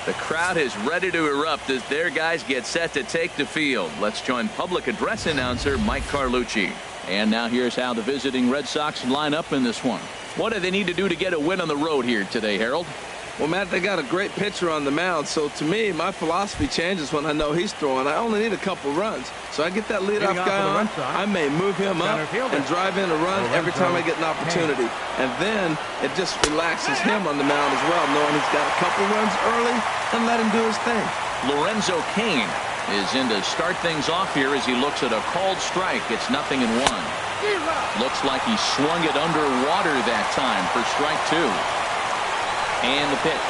The crowd is ready to erupt as their guys get set to take the field. Let's join public address announcer Mike Carlucci. And now here's how the visiting Red Sox line up in this one. What do they need to do to get a win on the road here today, Harold? Well, Matt, they got a great pitcher on the mound, so to me, my philosophy changes when I know he's throwing. I only need a couple runs. So I get that leadoff guy on, I may move him up and drive in a run every time I get an opportunity. And then it just relaxes him on the mound as well, knowing he's got a couple runs early and let him do his thing. Lorenzo Cain is in to start things off here as he looks at a called strike. It's 0-1. Looks like he swung it underwater that time for strike 2. And the pitch.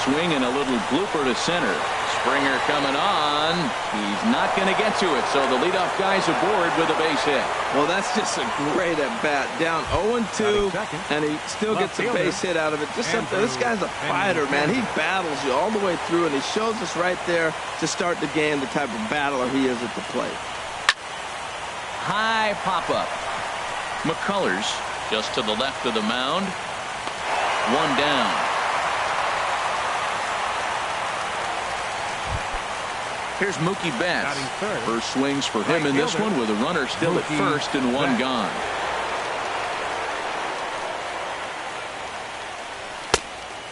Swing and a little blooper to center. Springer coming on. He's not going to get to it, so the leadoff guy's aboard with a base hit. Well, that's just a great at-bat. Down 0-2, and he still gets a base hit out of it. Just something. This guy's a fighter, man. He battles you all the way through, and he shows us right there to start the game the type of battler he is at the plate. High pop-up. McCullers just to the left of the mound. One down. Here's Mookie Betts. First swings for him in this one with a runner still at first and one gone.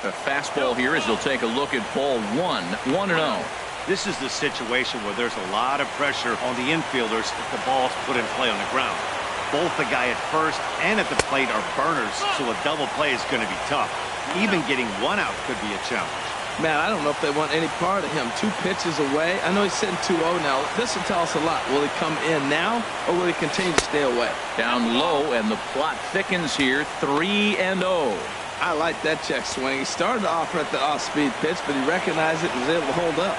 A fastball here as he'll take a look at ball 1. 1-0. This is the situation where there's a lot of pressure on the infielders if the ball's put in play on the ground. Both the guy at first and at the plate are burners, so a double play is going to be tough. Even getting one out could be a challenge. Man, I don't know if they want any part of him. 2 pitches away. I know he's sitting 2-0 now. This will tell us a lot. Will he come in now, or will he continue to stay away? Down low, and the plot thickens here. 3-0. I like that check swing. He started off at the off-speed pitch, but he recognized it and was able to hold up.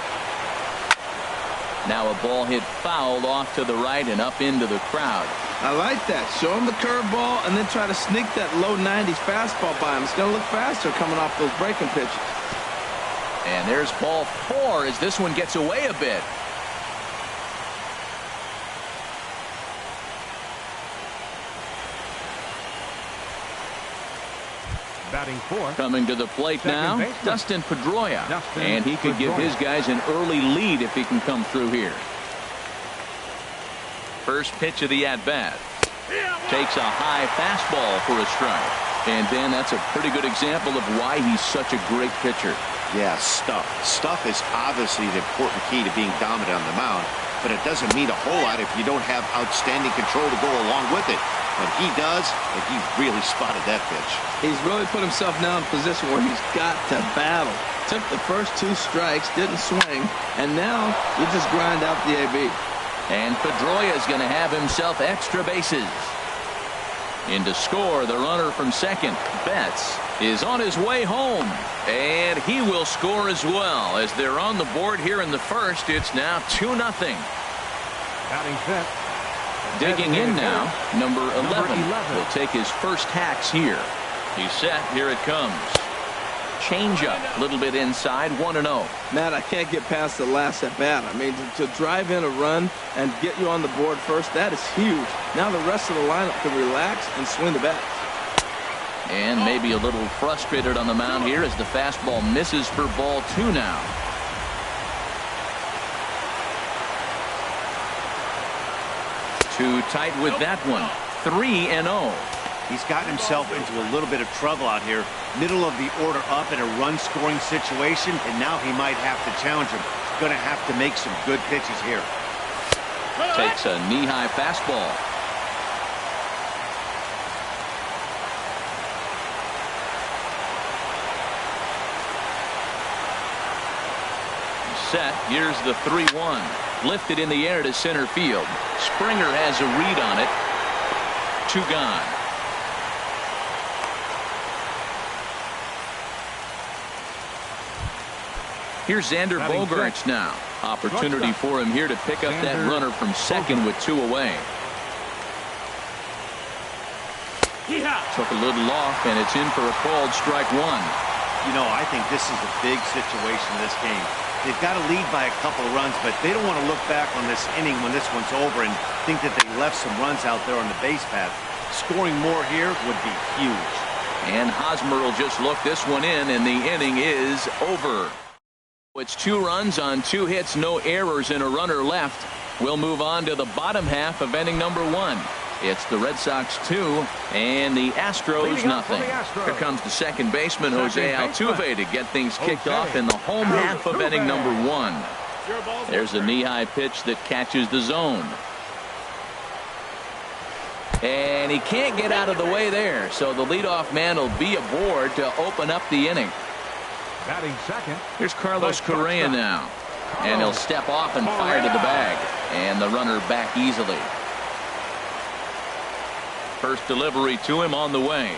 Now a ball hit fouled off to the right and up into the crowd. I like that. Show him the curveball and then try to sneak that low 90s fastball by him. It's going to look faster coming off those breaking pitches. And there's ball 4 as this one gets away a bit. Batting 4. Coming to the plate now, Dustin Pedroia. And he could give his guys an early lead if he can come through here. First pitch of the at-bat. Takes a high fastball for a strike. And then that's a pretty good example of why he's such a great pitcher. Yeah, stuff. Stuff is obviously the important key to being dominant on the mound, but it doesn't mean a whole lot if you don't have outstanding control to go along with it. But he does, and he really spotted that pitch. He's really put himself now in a position where he's got to battle. Took the first 2 strikes, didn't swing, and now you just grind out the AB. And Pedroia is going to have himself extra bases. In to score, the runner from second, Betts, is on his way home. And he will score as well. As they're on the board here in the first, it's now 2-0. Batting fifth. Digging in now, number 11 will take his first hacks here. He's set. Here it comes. Changeup, a little bit inside, 1-0. Matt, I can't get past the last at bat. I mean, to drive in a run and get you on the board first, that is huge. Now the rest of the lineup can relax and swing the bat. And maybe a little frustrated on the mound here as the fastball misses for ball 2 now. Too tight with that one. 3-0. He's gotten himself into a little bit of trouble out here. Middle of the order up in a run-scoring situation, and now he might have to challenge him. He's going to have to make some good pitches here. Takes a knee-high fastball. Set. Here's the 3-1. Lifted in the air to center field. Springer has a read on it. 2 gone. Here's Xander Bogaerts now. Opportunity for him here to pick up that runner from second with 2 away. Took a little off, and it's in for a called strike 1. You know, I think this is a big situation in this game. They've got to lead by a couple of runs, but they don't want to look back on this inning when this one's over and think that they left some runs out there on the base path. Scoring more here would be huge. And Hosmer will just look this one in, and the inning is over. It's 2 runs on 2 hits, no errors, and a runner left. We'll move on to the bottom half of inning number 1. It's the Red Sox 2 and the Astros nothing. Here comes the second baseman, Jose Altuve, to get things kicked off in the home half of inning number 1. There's a knee-high pitch that catches the zone. And he can't get out of the way there, so the leadoff man will be aboard to open up the inning. Batting second. Here's Carlos Correa now. And he'll step off and fire to the bag. And the runner back easily. First delivery to him on the way.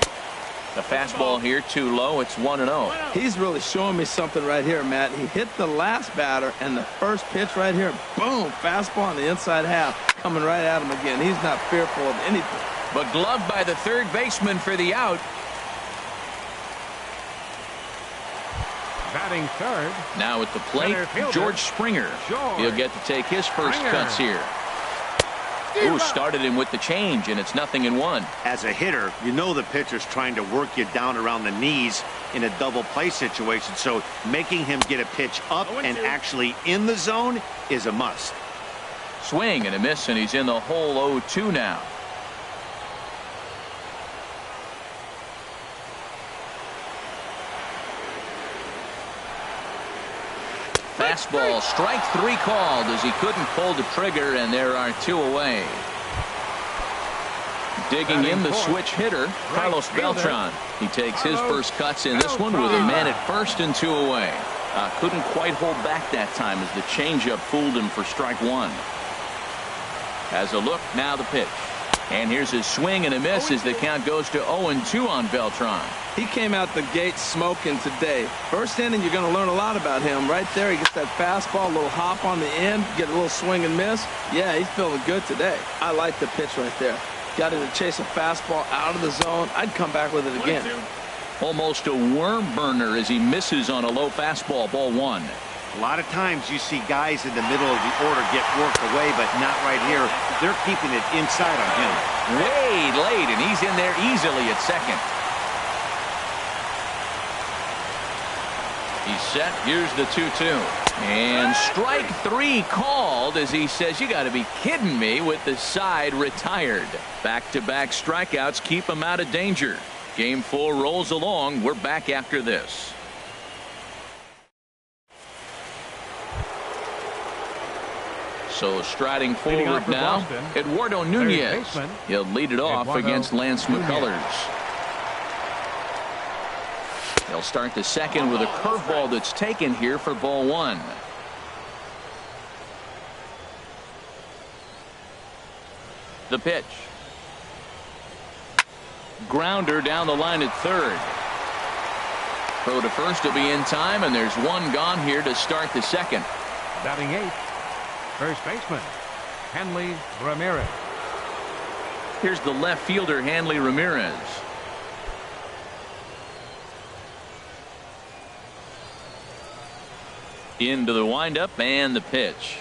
The fastball here too low. It's 1-0. He's really showing me something right here, Matt. He hit the last batter, and the first pitch right here, boom, fastball on the inside half, coming right at him again. He's not fearful of anything. But gloved by the third baseman for the out. Batting third. Now at the plate, George Springer. He'll get to take his first cuts here. Ooh, started him with the change, and it's 0-1. As a hitter, you know the pitcher's trying to work you down around the knees in a double play situation, so making him get a pitch up and actually in the zone is a must. Swing and a miss, and he's in the hole 0-2 now. Fastball, strike 3 called as he couldn't pull the trigger, and there are 2 away. Digging in the switch hitter, Carlos Beltran. He takes his first cuts in this one with a man at first and 2 away. Couldn't quite hold back that time as the changeup fooled him for strike 1. Has a look, now the pitch. And here's his swing and a miss as the count goes to 0-2 on Beltran. He came out the gate smoking today. First inning, you're going to learn a lot about him. Right there, he gets that fastball, a little hop on the end, get a little swing and miss. Yeah, he's feeling good today. I like the pitch right there. Got him to chase a fastball out of the zone. I'd come back with it again. Almost a worm burner as he misses on a low fastball, ball 1. A lot of times you see guys in the middle of the order get worked away, but not right here. They're keeping it inside on him. Way late, and he's in there easily at second. He's set. Here's the 2-2. And strike 3 called as he says, you got to be kidding me, with the side retired. Back-to-back strikeouts keep him out of danger. Game 4 rolls along. We're back after this. So striding forward now, Boston, Eduardo Nunez. He'll lead it off against Lance McCullers. They'll start the second with a curveball that's taken here for ball 1. The pitch. Grounder down the line at third. Throw to first will be in time, and there's 1 gone here to start the second. Batting 8th. First baseman, Hanley Ramirez. Here's the left fielder, Hanley Ramirez. Into the windup and the pitch.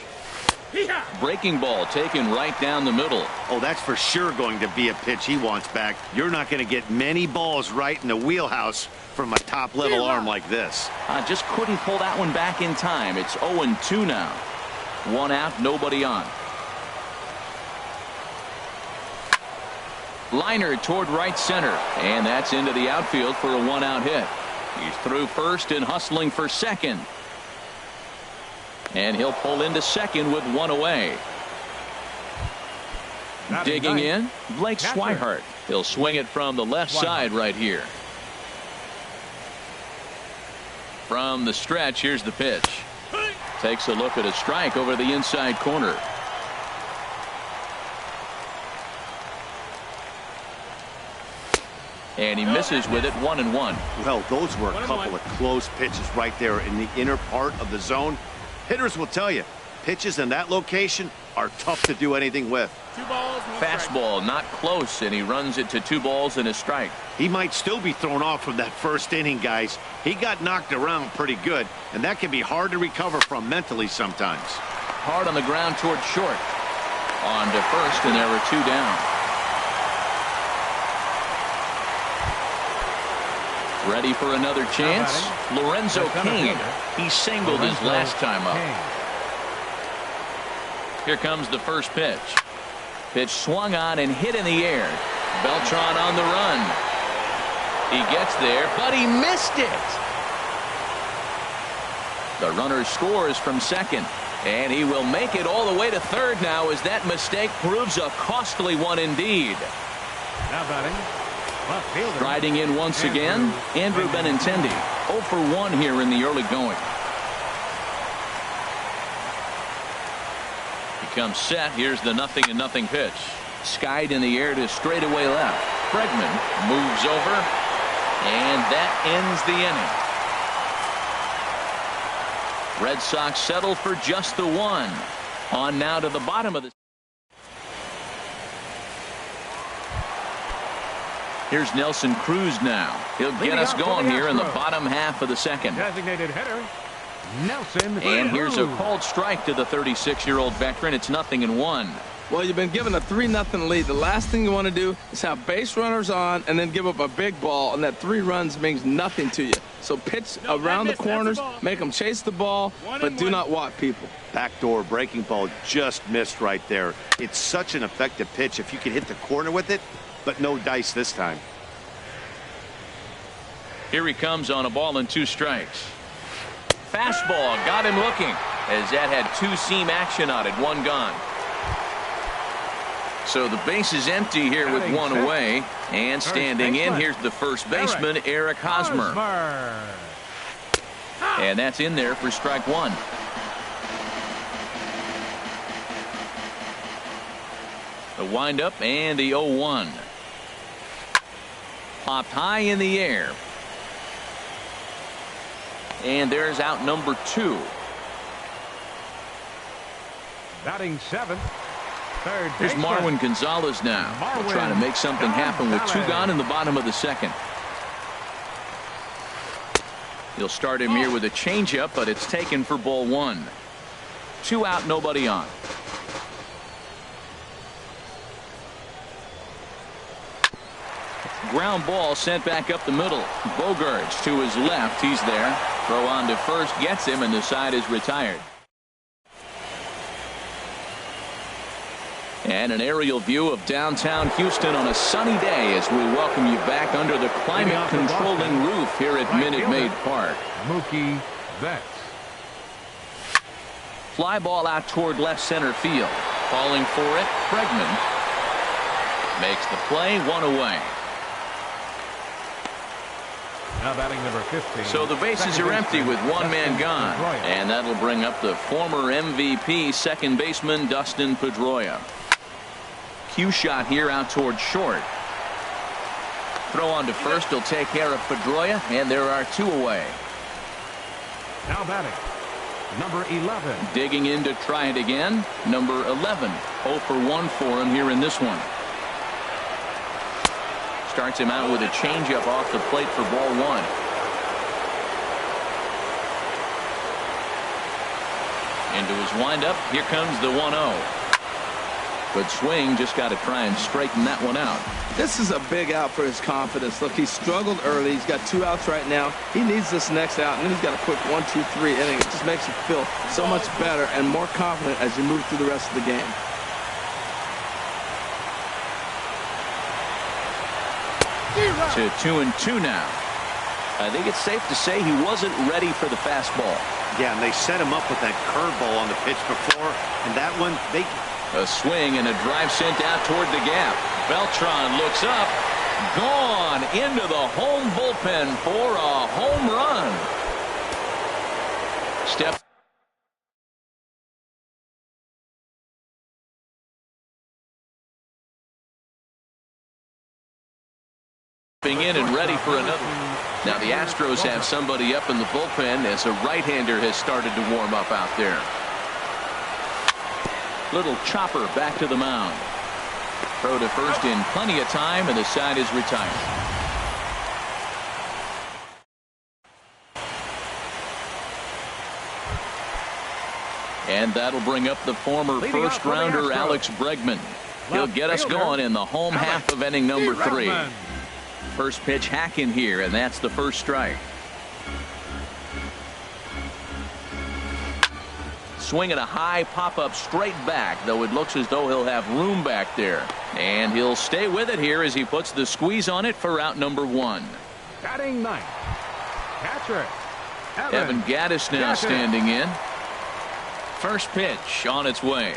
Breaking ball taken right down the middle. Oh, that's for sure going to be a pitch he wants back. You're not going to get many balls right in the wheelhouse from a top-level arm like this. Just couldn't pull that one back in time. It's 0-2 now. 1 out, nobody on. Liner toward right center, and that's into the outfield for a 1-out hit. He's through first and hustling for second. And he'll pull into second with 1 away. Digging in, Blake Swihart. He'll swing it from the left side right here. From the stretch, here's the pitch. Takes a look at a strike over the inside corner. And he misses with it, 1-1. Well, those were a couple of close pitches right there in the inner part of the zone. Hitters will tell you, pitches in that location are tough to do anything with. Fastball not close, and he runs it to 2 balls and a strike. He might still be thrown off from that first inning, guys. He got knocked around pretty good, and that can be hard to recover from mentally sometimes. Hard on the ground toward short. On to first, and there were 2 down. Ready for another chance. Lorenzo Cain. He singled his last time up. Here comes the first pitch. Pitch swung on and hit in the air. Beltran on the run. He gets there, but he missed it. The runner scores from second, and he will make it all the way to third now as that mistake proves a costly one indeed. Now batting, left fielder. Riding in once again, Andrew Benintendi. 0 for 1 here in the early going. He comes set. Here's the 0-0 pitch. Skied in the air to straightaway left. Bregman moves over, and that ends the inning. Red Sox settle for just the one. On now to the bottom of the. Here's Nelson Cruz now. He'll get us going here in the bottom half of the second. Designated hitter, Nelson. And here's a called strike to the 36-year-old veteran. It's 0-1. Well, you've been given a 3-0 lead. The last thing you want to do is have base runners on and then give up a big ball, and that 3 runs means nothing to you. So pitch around the corners, make them chase the ball, but do not walk people. Backdoor breaking ball just missed right there. It's such an effective pitch if you can hit the corner with it, but no dice this time. Here he comes on a ball and 2 strikes. Fastball got him looking as that had 2-seam action on it. 1 gone. So the base is empty here with 1 away, and standing in, here's the first baseman, Eric Hosmer. And that's in there for strike 1. The windup and the 0-1. Popped high in the air. And there's out number 2. Batting 7th. Third Here's Marwin Gonzalez now. He'll try to make something happen with 2 gone in the bottom of the second. He'll start him here with a changeup, but it's taken for ball 1. 2 out, nobody on. Ground ball sent back up the middle. Bogarts to his left. He's there. Throw on to first gets him, and the side is retired. And an aerial view of downtown Houston on a sunny day as we welcome you back under the climate controlling roof here at Minute Maid Park. Mookie Betts. Fly ball out toward left center field. Calling for it, Bregman. Makes the play, 1 away. Now batting number 15. So the bases are empty with 1 man gone. And that'll bring up the former MVP second baseman Dustin Pedroia. Cue shot here out toward short. Throw on to first. He'll take care of Pedroia, and there are 2 away. Now batting number 11. Digging in to try it again. Number 11. 0 for 1 for him here in this one. Starts him out with a changeup off the plate for ball 1. Into his windup. Here comes the 1-0. Good swing. Just got to try and straighten that one out. This is a big out for his confidence. Look, he struggled early. He's got 2 outs right now. He needs this next out, and then he's got a quick 1, 2, 3 inning. It just makes you feel so much better and more confident as you move through the rest of the game. To 2-2 now. I think it's safe to say he wasn't ready for the fastball. Yeah, and they set him up with that curveball on the pitch before, and that one, A swing and a drive sent out toward the gap. Beltran looks up. Gone into the home bullpen for a home run. Step. In and ready for another. Now the Astros have somebody up in the bullpen as a right-hander has started to warm up out there. Little chopper back to the mound. Throw to first in plenty of time, and the side is retired. And that'll bring up the former first-rounder Alex Bregman. He'll get us going in the home half of inning number 3. First pitch hacking here, and that's the first strike. Swinging a high pop-up straight back, though it looks as though he'll have room back there. And he'll stay with it here as he puts the squeeze on it for out number 1. Batting ninth, catcher Evan Gaddis now standing in. First pitch on its way.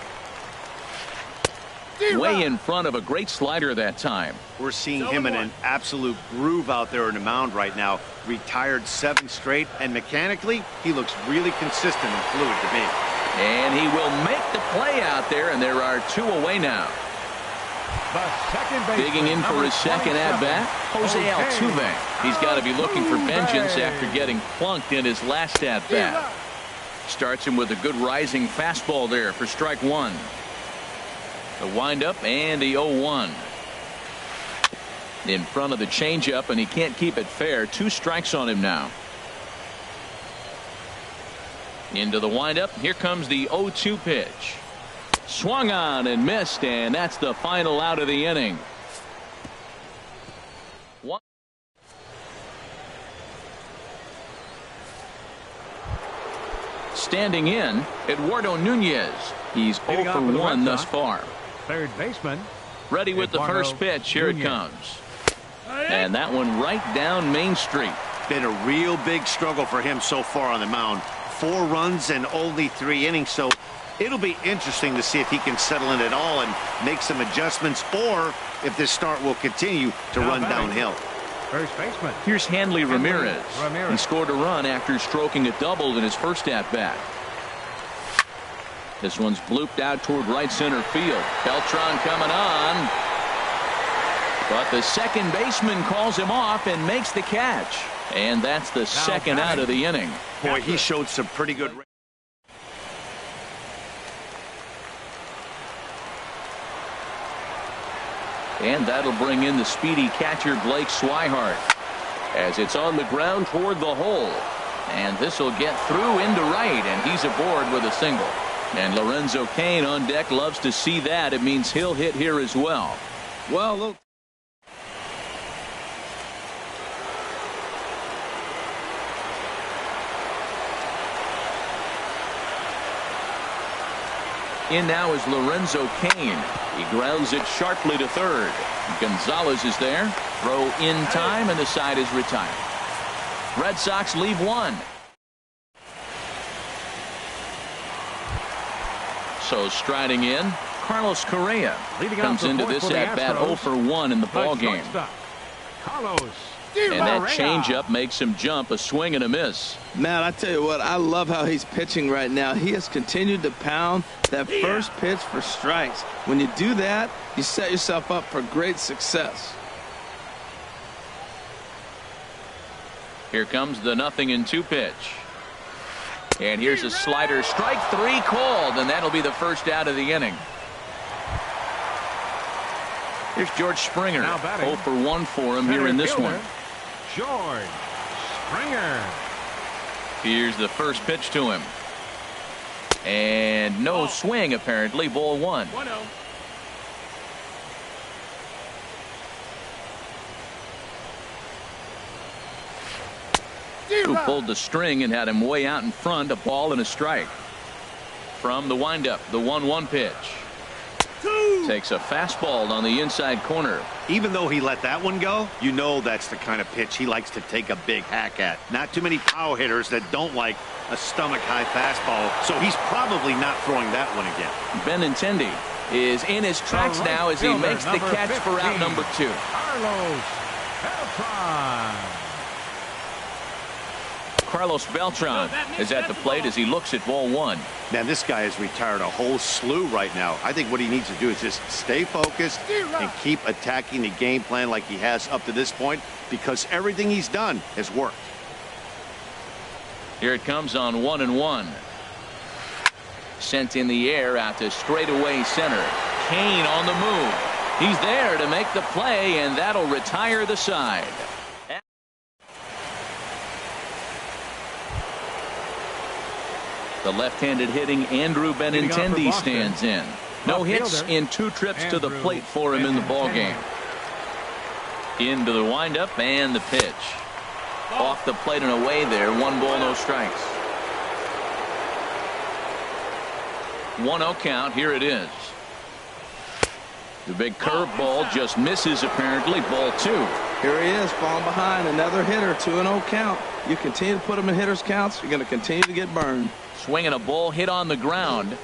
Way in front of a great slider that time. We're seeing him in an absolute groove out there in the mound right now. Retired 7 straight, and mechanically, he looks really consistent and fluid to me. And he will make the play out there, and there are 2 away now. Digging in for his second at-bat, Jose Altuve. He's got to be looking for vengeance after getting plunked in his last at-bat. Starts him with a good rising fastball there for strike 1. The windup and the 0-1. In front of the changeup, and he can't keep it fair. 2 strikes on him now. Into the windup. Here comes the 0-2 pitch. Swung on and missed, and that's the final out of the inning. Standing in, Eduardo Nunez. He's 0 for 1 thus far. Third baseman. Ready with the first pitch. Here it comes. And that one right down Main Street. Been a real big struggle for him so far on the mound. 4 runs and only 3 innings, so it'll be interesting to see if he can settle in at all and make some adjustments, or if this start will continue to run downhill. First baseman. Here's Hanley Ramirez. He scored a run after stroking a double in his first at-bat. This one's blooped out toward right center field. Beltran coming on. But the second baseman calls him off and makes the catch. And that's the second out of the inning. Boy, he showed some pretty good. And that'll bring in the speedy catcher Blake Swihart. As it's on the ground toward the hole. And this will get through into right, and he's aboard with a single. And Lorenzo Cain on deck loves to see that. It means he'll hit here as well. Well, look. In now is Lorenzo Cain. He grounds it sharply to third. Gonzalez is there. Throw in time, and the side is retired. Red Sox leave 1. So striding in, Carlos Correa comes into this at-bat 0 for 1 in the ballgame. Carlos. And that changeup makes him jump, a swing and a miss. Man, I tell you what, I love how he's pitching right now. He has continued to pound that first pitch for strikes. When you do that, you set yourself up for great success. Here comes the 0-2 pitch. And here's a slider. Strike 3 called, and that'll be the first out of the inning. Here's George Springer. 0 for 1 for him here in this one. George Springer. Here's the first pitch to him. And no swing, apparently. Ball 1. Who pulled the string and had him way out in front. A ball and a strike. From the windup, the 1-1 pitch. Takes a fastball on the inside corner. Even though he let that one go, you know that's the kind of pitch he likes to take a big hack at. Not too many power hitters that don't like a stomach-high fastball, so he's probably not throwing that one again. Benintendi is in his tracks now as he makes the catch for out number 2. Carlos Beltran. Carlos Beltran is at the plate as he looks at ball 1. Man, this guy has retired a whole slew right now. I think what he needs to do is just stay focused and keep attacking the game plan like he has up to this point, because everything he's done has worked. Here it comes on 1-1. Sent in the air out to straightaway center. Cain on the move. He's there to make the play, and that'll retire the side. The left-handed hitting Andrew Benintendi stands in. No hits in 2 trips to the plate for him in the ballgame. Into the windup and the pitch. Off the plate and away there. 1 ball, no strikes. 1-0 count. Here it is. The big curveball just misses apparently. Ball 2. Here he is, falling behind. Another hitter. 2-0 count. You continue to put him in hitters counts, you're going to continue to get burned. Swinging a ball hit on the ground.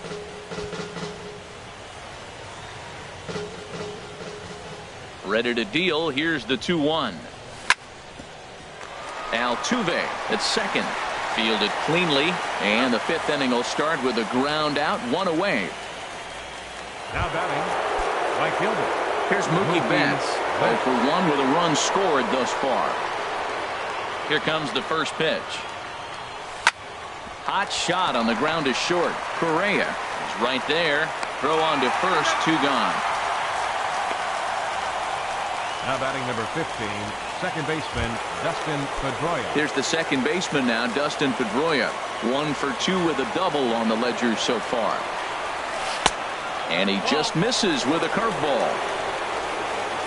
Ready to deal. Here's the 2-1. Altuve at second. Fielded cleanly. And the 5th inning will start with a ground out. 1 away. Now batting, right fielder. Here's Mookie Betts. 0 for 1 with a run scored thus far. Here comes the first pitch. Hot shot on the ground is short. Correa is right there. Throw on to first. 2 gone. Now batting number 15, second baseman Dustin Pedroia. Here's the second baseman now, Dustin Pedroia. 1 for 2 with a double on the ledger so far. And he just misses with a curveball.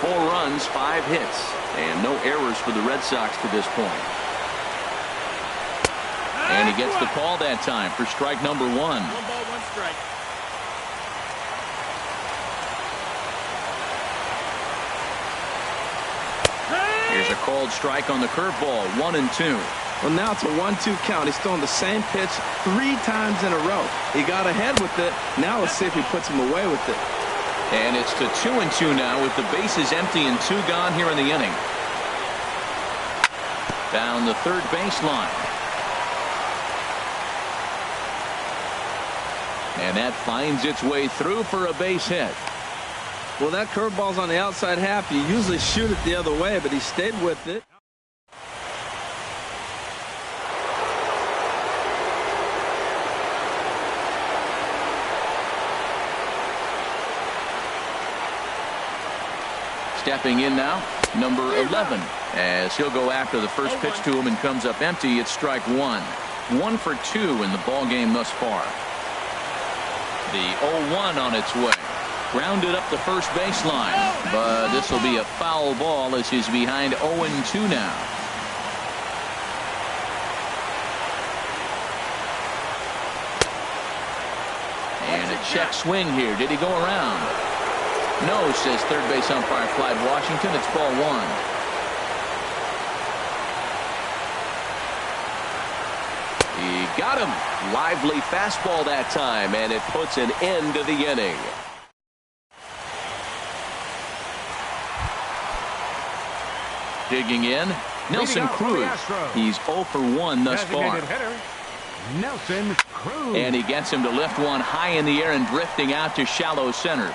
4 runs, 5 hits, and no errors for the Red Sox to this point. And he gets the call that time for strike number 1. 1 ball, 1 strike. Here's a called strike on the curveball. 1 and 2. Well, now it's a 1-2 count. He's throwing the same pitch 3 times in a row. He got ahead with it. Now let's see if he puts him away with it. And it's to 2 and 2 now with the bases empty and 2 gone here in the inning. Down the third baseline. And that finds its way through for a base hit. Well, that curveball's on the outside half. You usually shoot it the other way, but he stayed with it. Stepping in now, number 11, as he'll go after the first pitch to him and comes up empty. It's strike 1. 1 for 2 in the ball game thus far. The 0-1 on its way. Grounded up the first baseline, but this will be a foul ball as he's behind 0-2 now. And a check swing here. Did he go around? No, says third base umpire Clyde Washington. It's ball 1. He got him. Lively fastball that time, and it puts an end to the inning. Digging in, Nelson Cruz. He's 0 for 1 thus far. Nelson Cruz. And he gets him to lift one high in the air and drifting out to shallow center.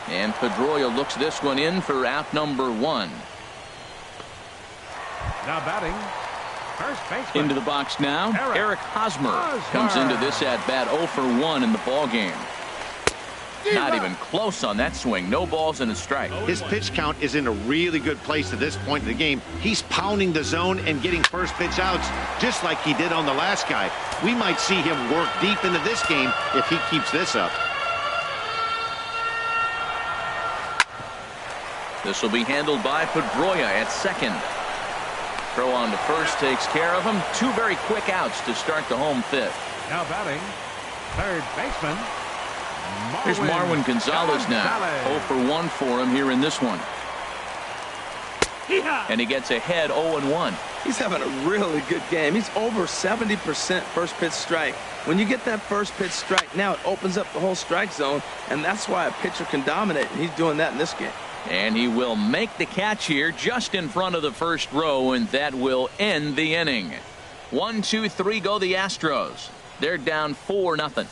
And Pedroia looks this one in for out number 1. Now batting, first baseman. Into the box now, Eric Hosmer comes into this at bat 0 for 1 in the ball game. Not even close on that swing. No balls and a strike. His pitch count is in a really good place at this point in the game. He's pounding the zone and getting first pitch outs just like he did on the last guy. We might see him work deep into this game if he keeps this up. This will be handled by Pedroia at second. Throw on to first takes care of him. 2 very quick outs to start the home 5th. Now batting, third baseman. Here's Marwin Gonzalez now. 0 for 1 for him here in this one. And he gets ahead 0-1. He's having a really good game. He's over 70% first pitch strike. When you get that first pitch strike, now it opens up the whole strike zone, and that's why a pitcher can dominate, and he's doing that in this game. And he will make the catch here just in front of the first row, and that will end the inning. 1, 2, 3 go the Astros. They're down 4-0.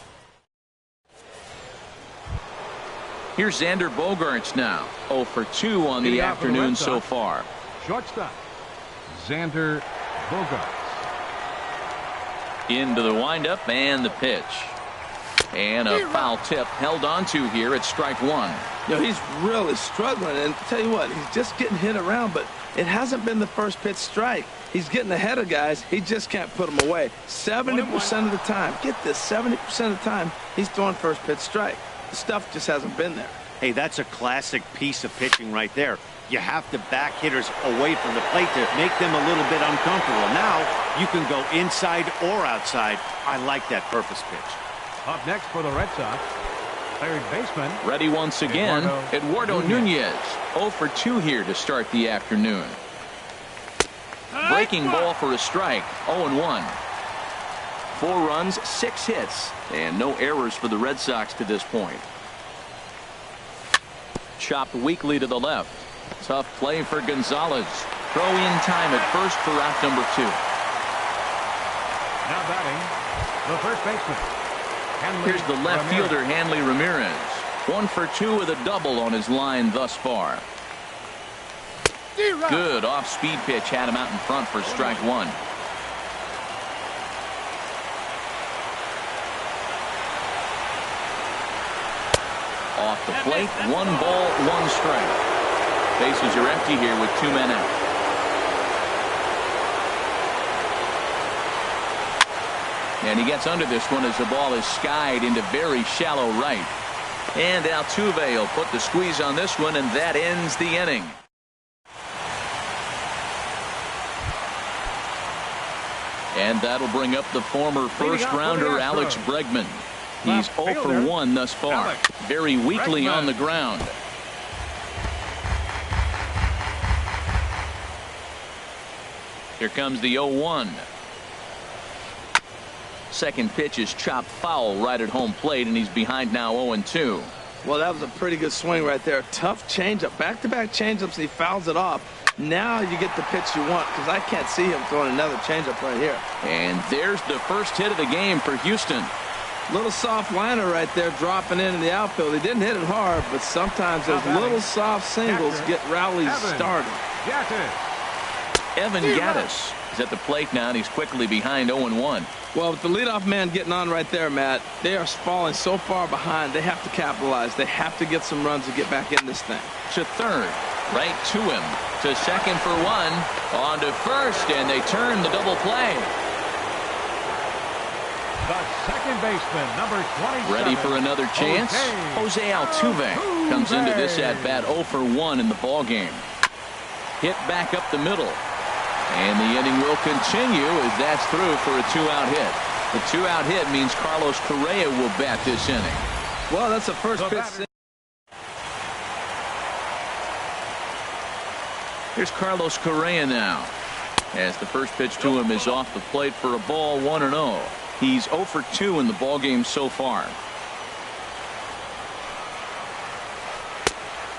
Here's Xander Bogaerts now. 0 for 2 on the afternoon so far. Shortstop, Xander Bogaerts. Into the windup and the pitch. And a foul tip held onto here at strike 1. You know, he's really struggling, and tell you what, he's just getting hit around, but it hasn't been the first pitch strike. He's getting ahead of guys. He just can't put them away. 70% of the time, get this, 70% of the time, he's throwing first pitch strike. The stuff just hasn't been there. Hey, that's a classic piece of pitching right there. You have to back hitters away from the plate to make them a little bit uncomfortable. Now you can go inside or outside. I like that purpose pitch. Up next for the Red Sox, third baseman. Ready once again, Eduardo Nunez. 0 for 2 here to start the afternoon. Breaking ball for a strike. 0-1. 4 runs, 6 hits, and no errors for the Red Sox to this point. Chopped weakly to the left. Tough play for Gonzalez. Throw in time at first for out number 2. Now batting, the first baseman. Here's the left fielder, Hanley Ramirez. 1 for 2 with a double on his line thus far. Good off-speed pitch had him out in front for strike 1. Off the plate, 1 ball, 1 strike. Bases are empty here with 2 men out. And he gets under this one as the ball is skied into very shallow right. And Altuve will put the squeeze on this one, and that ends the inning. And that'll bring up the former first-rounder Alex Bregman. He's 0 for 1 thus far. Very weakly on the ground. Here comes the 0-1. Second pitch is chopped foul right at home plate, and he's behind now 0-2. Well, that was a pretty good swing right there. Tough changeup. Back-to-back changeups, and he fouls it off. Now you get the pitch you want, because I can't see him throwing another changeup right here. And there's the first hit of the game for Houston. Little soft liner right there dropping in the outfield. He didn't hit it hard, but sometimes those little soft singles get rallies started. Evan Gattis is at the plate now, and he's quickly behind 0-1. Well, with the leadoff man getting on right there, Matt, they are falling so far behind. They have to capitalize. They have to get some runs to get back in this thing. To third, right to him. To second for 1. On to first, and they turn the double play. The second baseman, number 27. Ready for another chance? Jose Altuve comes into this at-bat 0 for 1 in the ballgame. Hit back up the middle. And the inning will continue as that's through for a 2-out hit. The 2-out hit means Carlos Correa will bat this inning. Well, that's the first pitch. Here's Carlos Correa now, as the first pitch to him is off the plate for a ball, 1-0. He's 0 for 2 in the ballgame so far.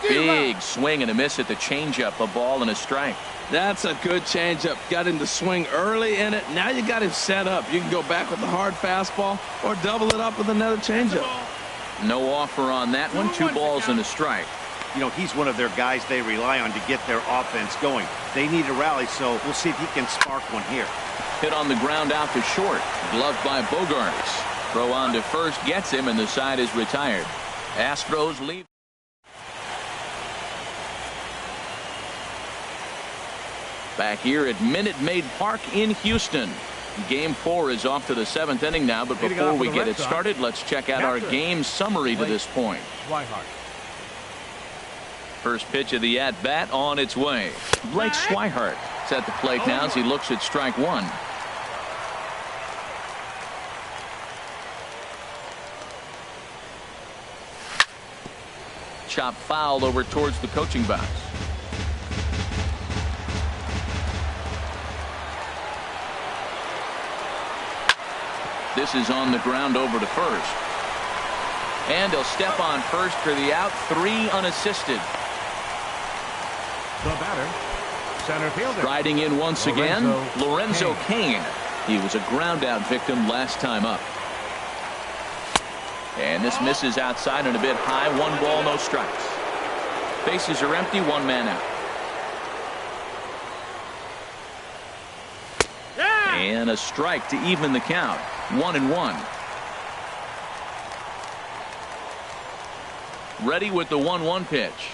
Big swing and a miss at the changeup, a ball and a strike. That's a good changeup. Got him to swing early in it. Now you got him set up. You can go back with the hard fastball or double it up with another changeup. No offer on that one. 2 balls and a strike. You know, he's one of their guys they rely on to get their offense going. They need a rally, so we'll see if he can spark one here. Hit on the ground out to short. Gloved by Bogaerts. Throw on to first gets him, and the side is retired. Astros lead. Back here at Minute Maid Park in Houston. Game 4 is off to the 7th inning now, but before we get it started, let's check out our game summary to this point. First pitch of the at-bat on its way. Blake Swihart is at the plate now as he looks at strike 1. Chop foul over towards the coaching box. This is on the ground over to first. And he'll step on first for the out. 3 unassisted. The batter, center fielder. Riding in once again, Lorenzo Cain. He was a ground out victim last time up. And this misses outside and a bit high. 1 ball, no strikes. Bases are empty. 1 man out. And a strike to even the count. 1-1. Ready with the 1-1 pitch.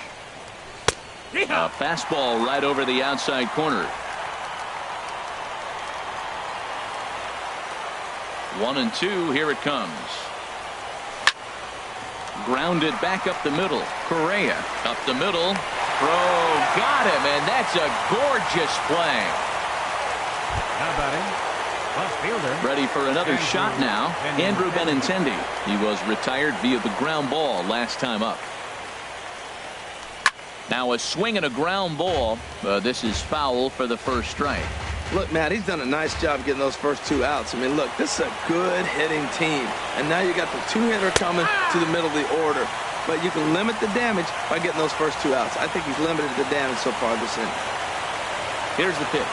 A fastball right over the outside corner. 1-2. Here it comes. Grounded back up the middle. Correa up the middle. throw got him, and that's a gorgeous play. Now batting, left fielder. Ready for another shot now, Andrew Benintendi. He was retired via the ground ball last time up. Now a swing and a ground ball. This is foul for the first strike. Look, Matt, he's done a nice job getting those first two outs. I mean, look, this is a good hitting team. And now you got the two-hitter coming to the middle of the order. But you can limit the damage by getting those first two outs. I think he's limited the damage so far this inning. Here's the pitch.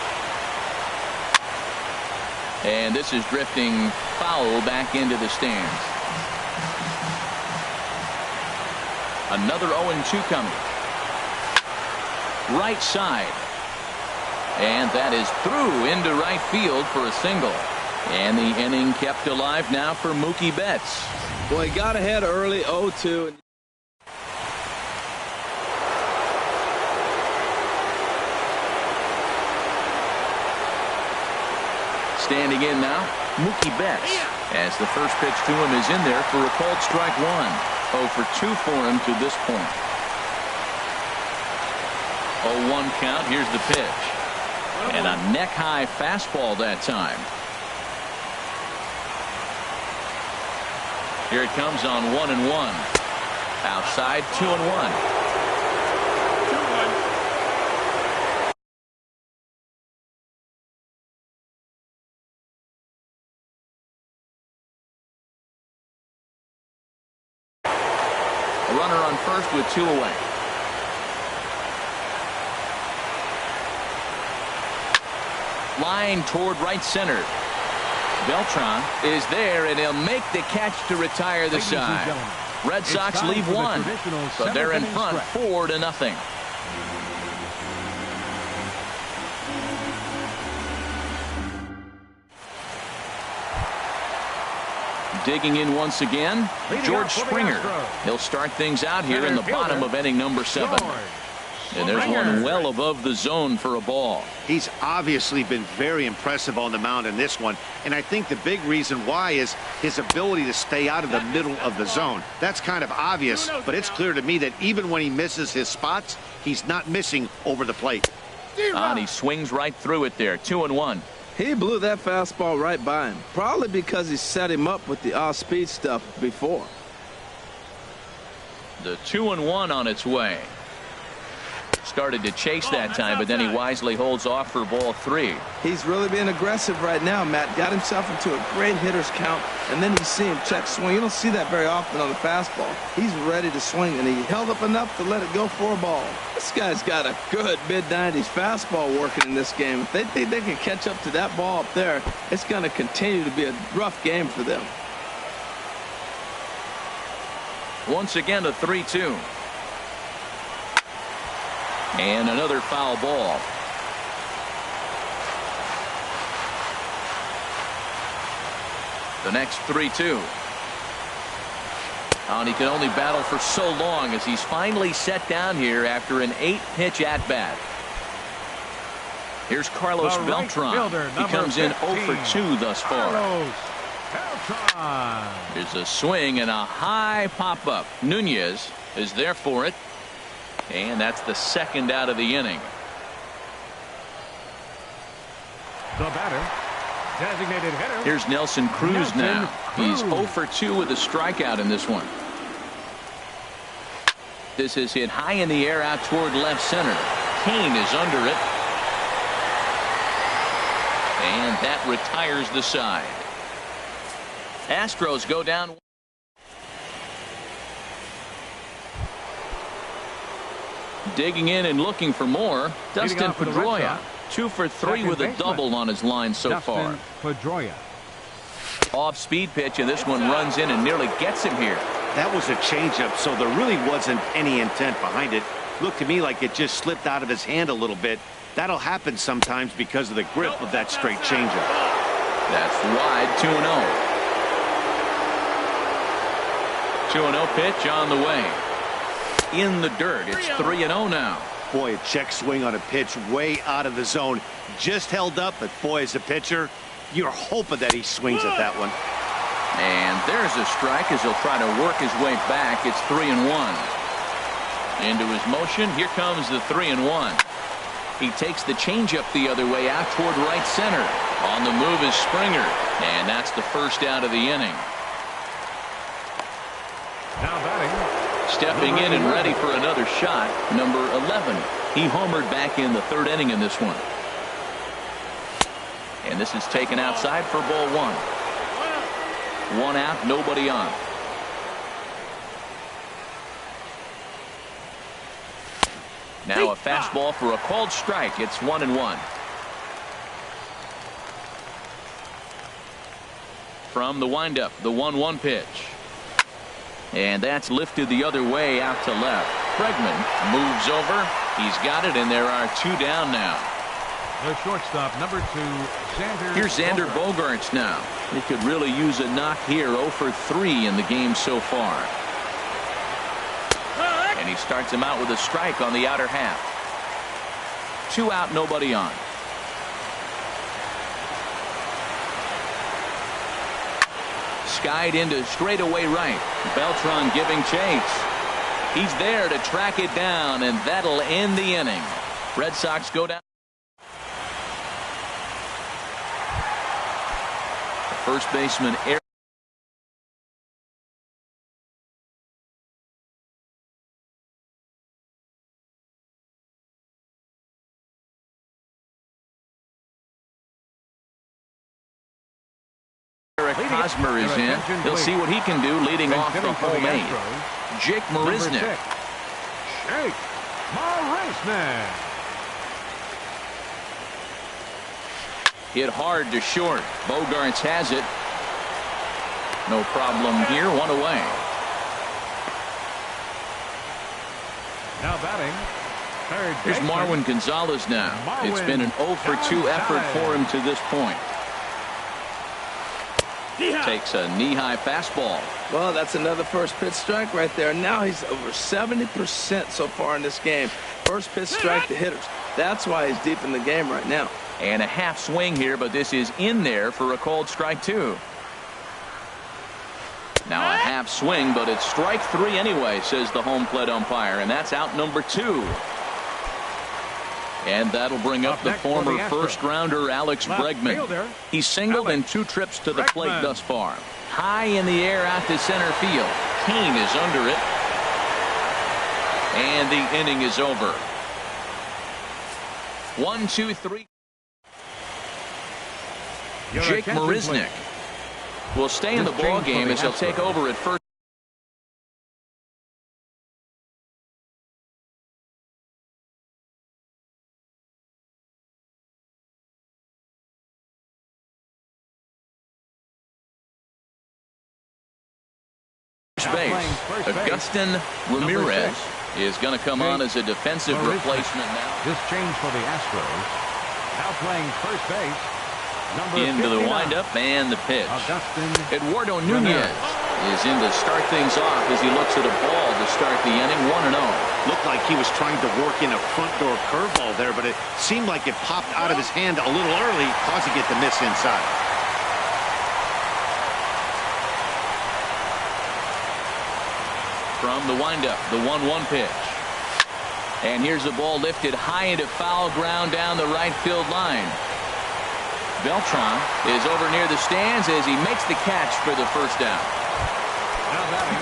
And this is drifting foul back into the stands. Another 0-2 coming. Right side. And that is through into right field for a single. And the inning kept alive now for Mookie Betts. Well, he got ahead early, 0-2. Standing in now, Mookie Betts, as the first pitch to him is in there for a called strike one. 0 for 2 for him to this point. 0-1 count. Here's the pitch. And a neck-high fastball that time. Here it comes on 1-1. Outside 2-1. A runner on first with 2 away. Line toward right center. Beltran is there, and he'll make the catch to retire the side. Red Sox leave one, but they're in front 4-0. Digging in once again, George Springer. He'll start things out here in the bottom of inning number 7. And there's one well above the zone for a ball. He's obviously been very impressive on the mound in this one, and I think the big reason why is his ability to stay out of the middle of the zone. That's kind of obvious, but it's clear to me that even when he misses his spots, he's not missing over the plate. And he swings right through it there. 2-1. He blew that fastball right by him, probably because he set him up with the off-speed stuff before. The 2-1 on its way. Started to chase that time, but then he wisely holds off for ball 3. He's really being aggressive right now, Matt. Got himself into a great hitter's count, and then you see him check swing. You don't see that very often on the fastball. He's ready to swing, and he held up enough to let it go for a ball. This guy's got a good mid-90s fastball working in this game. If they think they can catch up to that ball up there, it's going to continue to be a rough game for them. Once again, a 3-2. And another foul ball. The next 3-2. And he can only battle for so long as he's finally set down here after an 8-pitch at-bat. Here's Carlos Beltran. He comes in 0 for 2 thus far. There's a swing and a high pop-up. Nunez is there for it. And that's the second out of the inning. The batter, designated hitter. Here's Nelson Cruz now. He's 0 for 2 with a strikeout in this one. This is hit high in the air out toward left center. Kane is under it. And that retires the side. Astros go down. Digging in and looking for more, Dustin Pedroia. 2 for 3 with a double on his line so far. Pedroia. Off-speed pitch, and this one runs in and nearly gets him here. That was a changeup, so there really wasn't any intent behind it. Looked to me like it just slipped out of his hand a little bit. That'll happen sometimes because of the grip of that straight changeup. That's wide. 2-0. 2-0 pitch on the way. In the dirt. It's 3-0 now. Boy, a check swing on a pitch way out of the zone. Just held up, but boy, as a pitcher, you're hoping that he swings at that one. And there's a strike as he'll try to work his way back. It's 3-1. Into his motion. Here comes the 3-1. He takes the changeup the other way out toward right center. On the move is Springer, and that's the first out of the inning. Now batting. Stepping in and ready for another shot, number 11. He homered back in the third inning in this one. And this is taken outside for ball one. One out, nobody on. Now a fastball for a called strike. It's 1-1. From the windup, the 1-1 pitch. And that's lifted the other way out to left. Bregman moves over. He's got it, and there are two down now. The shortstop, number 2, Xander. Here's Xander Bogaerts now. He could really use a knock here. 0 for 3 in the game so far. And he starts him out with a strike on the outer half. 2 out, nobody on. Skied into straightaway right. Beltran giving chase. He's there to track it down, and that'll end the inning. Red Sox go down. First baseman Eric. Hosmer is in. He'll see what he can do leading off the home eight. Jake Marisnick. Jake Marisnick. Hit hard to short. Bogaerts has it. No problem here. 1 away. Now batting. Third Here's baseman. Marwin Gonzalez now. It's been an 0 for 2 effort for him to this point. Takes a knee-high fastball. Well, that's another first pitch strike right there. Now he's over 70% so far in this game. First pitch strike to hitters. That's why he's deep in the game right now. And a half swing here, but this is in there for a called strike 2. Now a half swing, but it's strike 3 anyway, says the home plate umpire, and that's out number 2. And that'll bring up the former first-rounder Alex Bregman. He's singled in 2 trips to the plate thus far. High in the air out to center field. Kane is under it. And the inning is over. 1, 2, 3. Jake Marisnick will stay in the ball game as he'll take over at first. Base. Augustin Ramirez is going to come on as a defensive replacement now. This change for the Astros. Now playing first base. Into the windup and the pitch. Eduardo Nunez is in to start things off as he looks at a ball to start the inning. 1-0. Looked like he was trying to work in a front door curveball there, but it seemed like it popped out of his hand a little early, causing it to miss inside. From the windup, the 1-1 pitch. And here's the ball lifted high into foul ground down the right field line. Beltran is over near the stands as he makes the catch for the first down.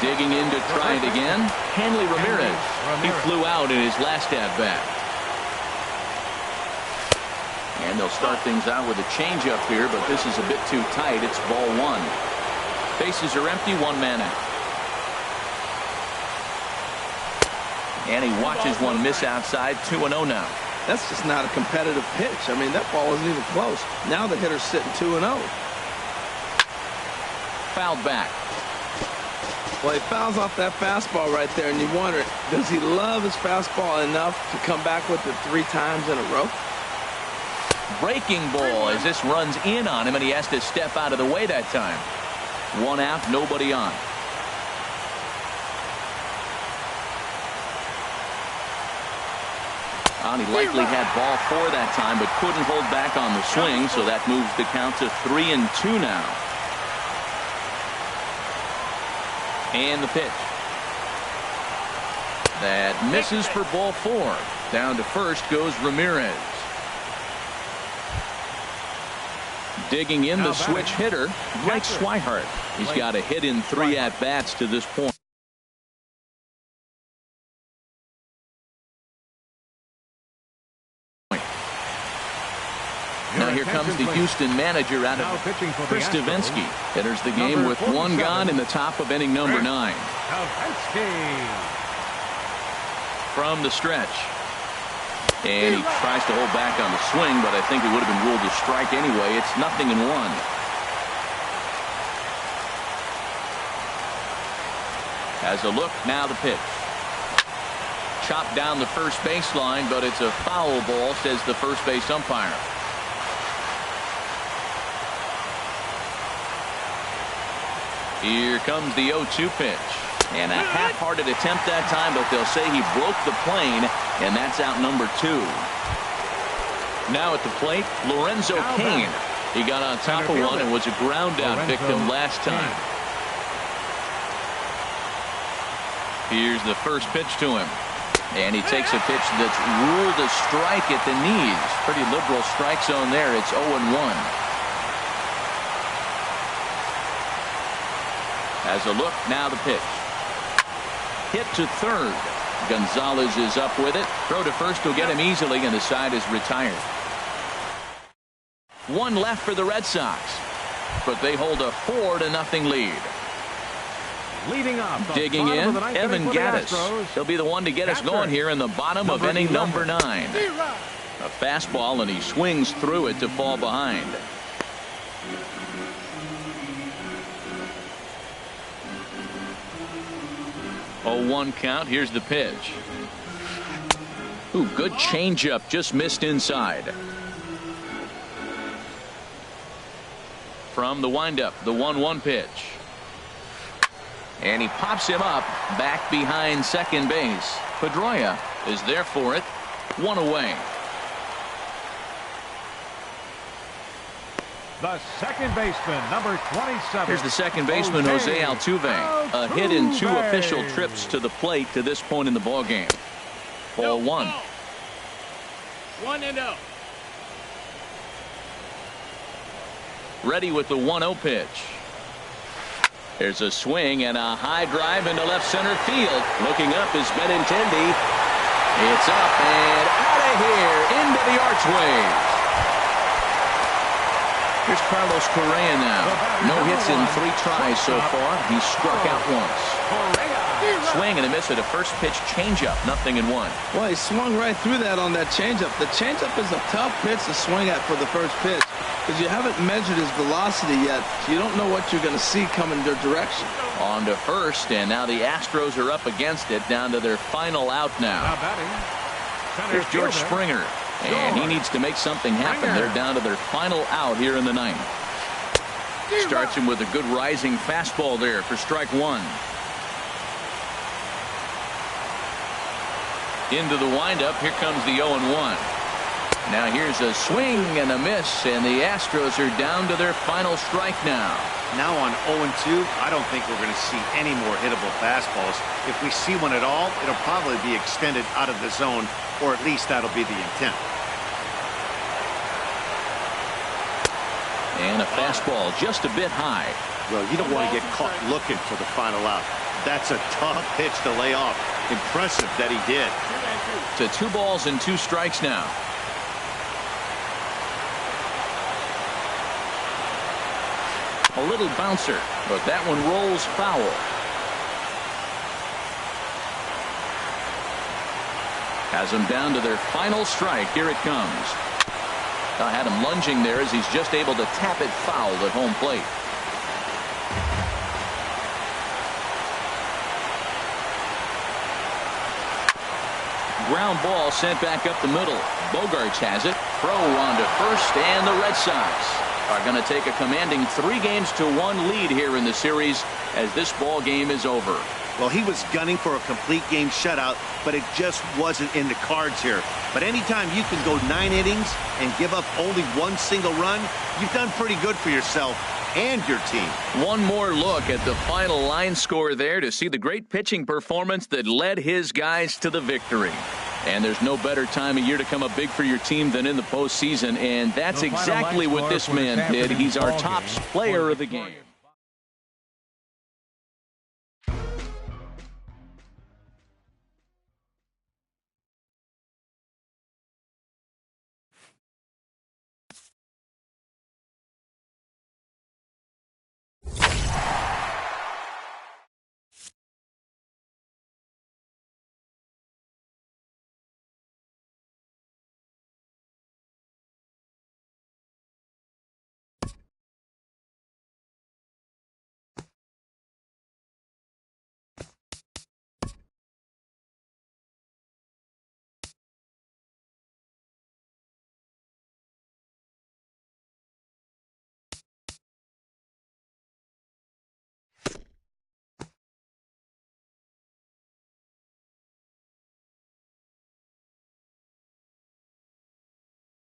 Digging in to try it again, Hanley Ramirez. He flew out in his last at-bat. And they'll start things out with a changeup here, but this is a bit too tight. It's ball 1. Bases are empty, 1 man out. And he watches one miss outside. 2-0 now. That's just not a competitive pitch. I mean, that ball isn't even close. Now the hitter's sitting 2-0. Fouled back. Well, he fouls off that fastball right there, and you wonder, does he love his fastball enough to come back with it 3 times in a row? Breaking ball as this runs in on him, and he has to step out of the way that time. 1 out, nobody on. He likely had ball 4 that time, but couldn't hold back on the swing, so that moves the count to 3-2 now. And the pitch. That misses for ball 4. Down to first goes Ramirez. Digging in the switch hitter, Blake Swihart. He's got a hit in 3 at-bats to this point. Now here comes the Houston manager out of Chris Davinsky. Enters the game with 1 gone in the top of inning number 9. From the stretch. And he tries to hold back on the swing, but I think it would have been ruled a strike anyway. It's 0-1. Has a look, now the pitch. Chopped down the first baseline, but it's a foul ball, says the first base umpire. Here comes the 0-2 pitch. And a half-hearted attempt that time, but they'll say he broke the plane, and that's out number 2. Now at the plate, Lorenzo Cain. He got on top of one and was a ground-out victim last time. Here's the first pitch to him. And he takes a pitch that's ruled a strike at the knees. Pretty liberal strike zone there. It's 0-1. Has a look, now the pitch. Hit to third. Gonzalez is up with it. Throw to first will get him easily, and the side is retired. 1 left for the Red Sox, but they hold a 4-0 lead. Leading up, digging in, Evan Gattis. He'll be the one to get us going here in the bottom of inning number 9. A fastball, and he swings through it to fall behind. Oh, 1 count. Here's the pitch. Ooh, good changeup, just missed inside. From the windup, the 1-1 pitch. And he pops him up back behind second base. Pedroia is there for it. 1 away. The second baseman, number 27. Here's the second baseman, Jose Altuve. A hit in 2 official trips to the plate to this point in the ball game. Ball 1. 1-0. Ready with the 1-0 pitch. There's a swing and a high drive into left center field. Looking up is Benintendi. It's up and out of here into the archway. Here's Carlos Correa now. No hits in 3 tries so far. He struck out once. Swing and a miss at a first pitch changeup. 0-1. Well, he swung right through that on that changeup. The changeup is a tough pitch to swing at for the first pitch because you haven't measured his velocity yet. So you don't know what you're going to see coming their direction. On to first, and now the Astros are up against it, down to their final out now. Here's George Springer. And he needs to make something happen. They're down to their final out here in the 9th. Starts him with a good rising fastball there for strike 1. Into the windup. Here comes the 0-1. Now here's a swing and a miss, and the Astros are down to their final strike now. Now on 0-2, I don't think we're going to see any more hittable fastballs. If we see one at all, it'll probably be extended out of the zone, or at least that'll be the intent. And a fastball just a bit high. Well, you don't want to get caught looking for the final out. That's a tough pitch to lay off. Impressive that he did. To 2 balls and 2 strikes now. A little bouncer, but that one rolls foul. Has them down to their final strike. Here it comes. I had him lunging there as he's just able to tap it foul at home plate. Ground ball sent back up the middle. Bogarts has it. Throw on to first, and the Red Sox are going to take a commanding 3-1 lead here in the series as this ball game is over. Well, he was gunning for a complete game shutout, but it just wasn't in the cards here. But anytime you can go 9 innings and give up only 1 single run, you've done pretty good for yourself and your team. One more look at the final line score there to see the great pitching performance that led his guys to the victory. And there's no better time of year to come up big for your team than in the postseason, and that's exactly what this man did. He's our top player of the game.